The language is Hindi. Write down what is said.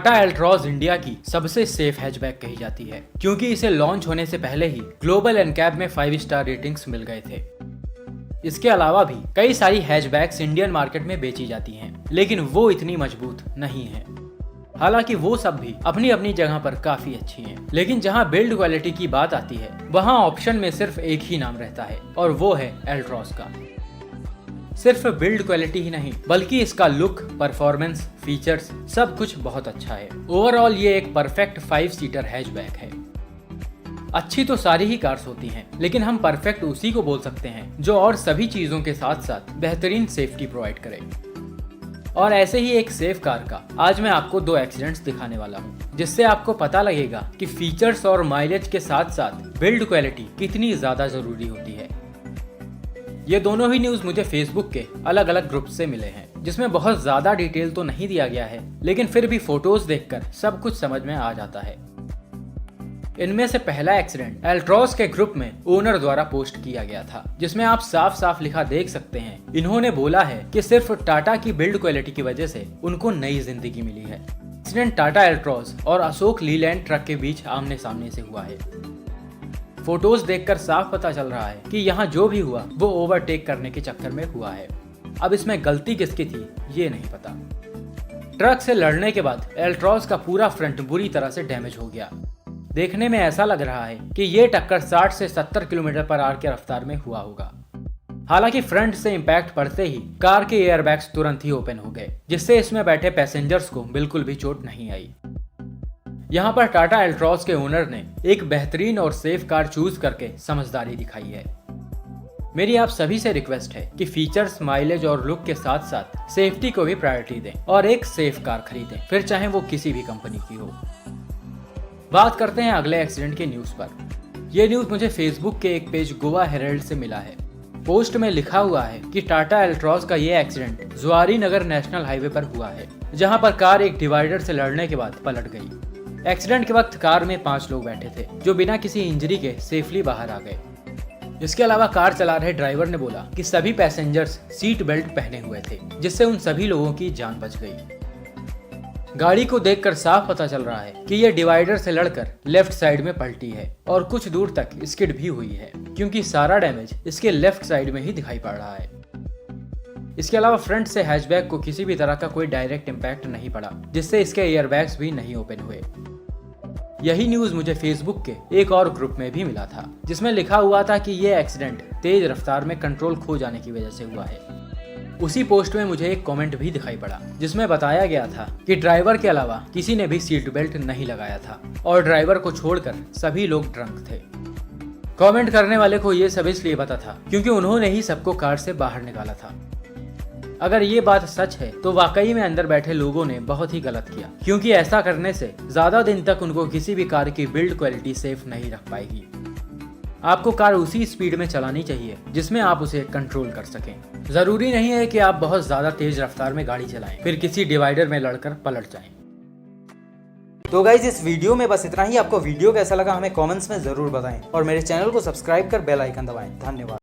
टाटा एल्ट्रॉज इंडिया की सबसे सेफ हैचबैक कही जाती है क्योंकि इसे लॉन्च होने से पहले ही ग्लोबल एनकैप में 5 स्टार रेटिंग्स मिल गए थे। इसके अलावा भी कई सारी हैचबैक्स इंडियन मार्केट में बेची जाती हैं, लेकिन वो इतनी मजबूत नहीं है। हालांकि वो सब भी अपनी अपनी जगह पर काफी अच्छी हैं, लेकिन जहां बिल्ड क्वालिटी की बात आती है वहां ऑप्शन में सिर्फ एक ही नाम रहता है और वो है एल्ट्रॉज का। सिर्फ बिल्ड क्वालिटी ही नहीं बल्कि इसका लुक, परफॉर्मेंस, फीचर्स सब कुछ बहुत अच्छा है। ओवरऑल ये एक परफेक्ट 5 सीटर हैचबैक है। अच्छी तो सारी ही कार्स होती हैं, लेकिन हम परफेक्ट उसी को बोल सकते हैं जो और सभी चीजों के साथ साथ बेहतरीन सेफ्टी प्रोवाइड करे। और ऐसे ही एक सेफ कार का आज मैं आपको 2 एक्सीडेंट्स दिखाने वाला हूँ, जिससे आपको पता लगेगा कि फीचर्स और माइलेज के साथ साथ बिल्ड क्वालिटी कितनी ज्यादा जरूरी होती है। ये दोनों ही न्यूज मुझे फेसबुक के अलग अलग ग्रुप से मिले हैं, जिसमें बहुत ज्यादा डिटेल तो नहीं दिया गया है, लेकिन फिर भी फोटोज देखकर सब कुछ समझ में आ जाता है। इनमें से पहला एक्सीडेंट एल्ट्रॉज के ग्रुप में ओनर द्वारा पोस्ट किया गया था, जिसमें आप साफ साफ लिखा देख सकते हैं। इन्होंने बोला है कि सिर्फ टाटा की बिल्ड क्वालिटी की वजह से उनको नई जिंदगी मिली है। एक्सीडेंट टाटा एल्ट्रॉज और अशोक लीलैंड ट्रक के बीच आमने सामने से हुआ है। फोटोज देखकर साफ पता चल रहा है कि यहाँ जो भी हुआ वो ओवरटेक करने के चक्कर में हुआ है। अब इसमें गलती किसकी थी ये नहीं पता। ट्रक से लड़ने के बाद एल्ट्रॉज का पूरा फ्रंट बुरी तरह से डैमेज हो गया। देखने में ऐसा लग रहा है कि ये टक्कर 60 से 70 किलोमीटर पर आवर की रफ्तार में हुआ होगा। हालांकि फ्रंट से इंपैक्ट पड़ते ही कार के एयरबैग्स तुरंत ही ओपन हो गए, जिससे इसमें बैठे पैसेंजर्स को बिल्कुल भी चोट नहीं आई। यहाँ पर टाटा एल्ट्रॉज के ओनर ने एक बेहतरीन और सेफ कार चूज करके समझदारी दिखाई है। मेरी आप सभी से रिक्वेस्ट है कि फीचर्स, माइलेज और लुक के साथ साथ सेफ्टी को भी प्रायोरिटी दें और एक सेफ कार खरीदें, फिर चाहे वो किसी भी कंपनी की हो। बात करते हैं अगले एक्सीडेंट के न्यूज पर। यह न्यूज मुझे फेसबुक के एक पेज गोवा हेराल्ड से मिला है। पोस्ट में लिखा हुआ है कि टाटा एल्ट्रॉज का ये एक्सीडेंट जुआरी नगर नेशनल हाईवे पर हुआ है, जहां पर कार एक डिवाइडर से लड़ने के बाद पलट गई। एक्सीडेंट के वक्त कार में 5 लोग बैठे थे, जो बिना किसी इंजरी के सेफली बाहर आ गए। इसके अलावा कार चला रहे ड्राइवर ने बोला कि सभी पैसेंजर्स सीट बेल्ट पहने हुए थे, जिससे उन सभी लोगों की जान बच गई। गाड़ी को देखकर साफ पता चल रहा है कि यह डिवाइडर से लड़कर लेफ्ट साइड में पलटी है और कुछ दूर तक स्किड भी हुई है, क्योंकि सारा डैमेज इसके लेफ्ट साइड में ही दिखाई पड़ रहा है। इसके अलावा फ्रंट से हैचबैक को किसी भी तरह का कोई डायरेक्ट इम्पैक्ट नहीं पड़ा, जिससे इसके एयरबैग्स भी नहीं ओपन हुए। यही न्यूज मुझे फेसबुक के एक और ग्रुप में भी मिला था, जिसमें लिखा हुआ था कि यह एक्सीडेंट तेज रफ्तार में कंट्रोल खो जाने की वजह से हुआ है। उसी पोस्ट में मुझे एक कमेंट भी दिखाई पड़ा, जिसमें बताया गया था कि ड्राइवर के अलावा किसी ने भी सीट बेल्ट नहीं लगाया था और ड्राइवर को छोड़कर सभी लोग ड्रंक थे। कमेंट करने वाले को ये सब इसलिए पता था क्योंकि उन्होंने ही सबको कार से बाहर निकाला था। अगर ये बात सच है तो वाकई में अंदर बैठे लोगों ने बहुत ही गलत किया, क्योंकि ऐसा करने से ज्यादा दिन तक उनको किसी भी कार की बिल्ड क्वालिटी सेफ नहीं रख पाएगी। आपको कार उसी स्पीड में चलानी चाहिए जिसमें आप उसे कंट्रोल कर सकें। जरूरी नहीं है कि आप बहुत ज्यादा तेज रफ्तार में गाड़ी चलाएं, फिर किसी डिवाइडर में लड़कर पलट जाएं। तो गाइज इस वीडियो में बस इतना ही। आपको वीडियो कैसा लगा हमें कमेंट्स में जरूर बताएं और मेरे चैनल को सब्सक्राइब कर बेल आइकन दबाएं। धन्यवाद।